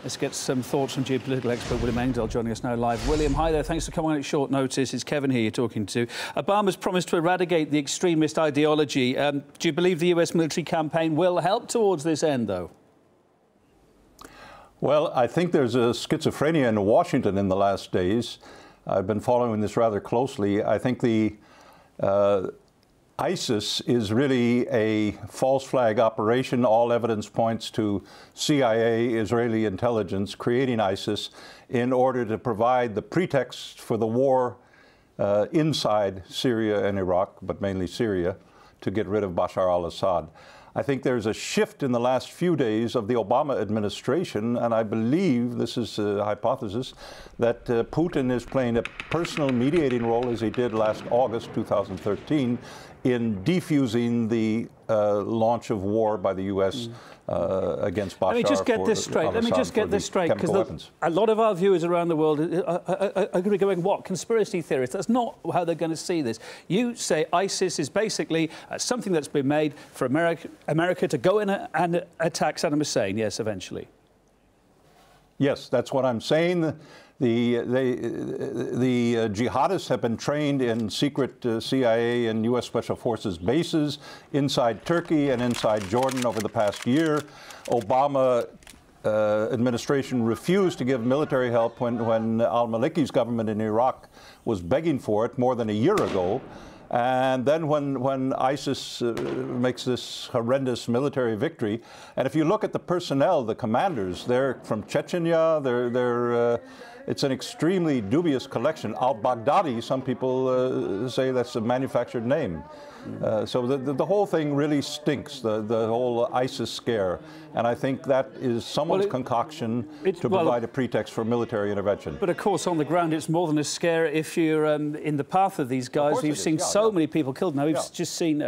Let's get some thoughts from geopolitical expert W.Engdahl joining us now live. William, hi there. Thanks for coming on at short notice. It's Kevin here you're talking to. Obama's promised to eradicate the extremist ideology. Do you believe the US military campaign will help towards this end, though? Well, I think there's a schizophrenia in Washington in the last days. I've been following this rather closely. I think the ISIS is really a false flag operation. All evidence points to CIA, Israeli intelligence, creating ISIS in order to provide the pretext for the war inside Syria and Iraq, but mainly Syria, to get rid of Bashar al-Assad. I think there's a shift in the last few days of the Obama administration, and I believe, this is a hypothesis, that Putin is playing a personal mediating role, as he did last August 2013, in defusing the launch of war by the U.S. Against Bashar. Let me just get this straight. Let me just get this straight, because a lot of our viewers around the world are going to be going, what, conspiracy theorists? That's not how they're going to see this. You say ISIS is basically something that's been made for America to go in and attack Saddam Hussein, yes, eventually. Yes, that's what I'm saying. The jihadists have been trained in secret CIA and U.S. Special Forces bases inside Turkey and inside Jordan over the past year. Obama administration refused to give military help when al-Maliki's government in Iraq was begging for it more than a year ago. And then when ISIS makes this horrendous military victory, and if you look at the personnel, the commanders, they're from Chechnya, it's an extremely dubious collection. Al-Baghdadi, some people say that's a manufactured name. So the whole thing really stinks, the whole ISIS scare. And I think that is someone's concoction to provide a pretext for military intervention. But of course, on the ground, it's more than a scare if you're in the path of these guys. You've seen so many people killed. Now, we've just seen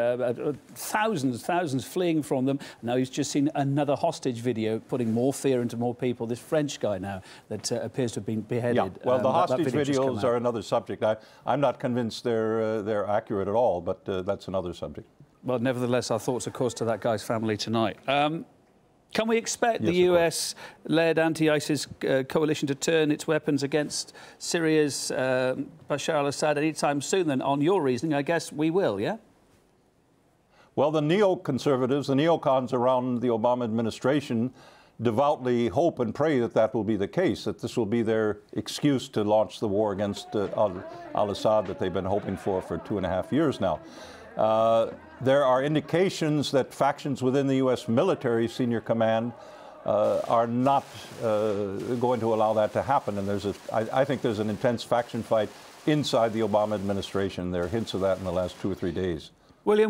thousands fleeing from them. Now, he's just seen another hostage video putting more fear into more people. This French guy now that appears to have been beheaded. Yeah. Well, the hostage videos are another subject. I'm not convinced they're accurate at all, but that's another subject. Well, nevertheless, our thoughts, of course, to that guy's family tonight. Can we expect the US-led anti-ISIS coalition to turn its weapons against Syria's Bashar al-Assad anytime soon? Then, on your reasoning, I guess we will, yeah? Well, the neoconservatives, the neocons around the Obama administration devoutly hope and pray that that will be the case, that this will be their excuse to launch the war against al-Assad that they've been hoping for 2.5 years now. There are indications that factions within the U.S. military senior command are not going to allow that to happen, and I think there's an intense faction fight inside the Obama administration. There are hints of that in the last 2 or 3 days. William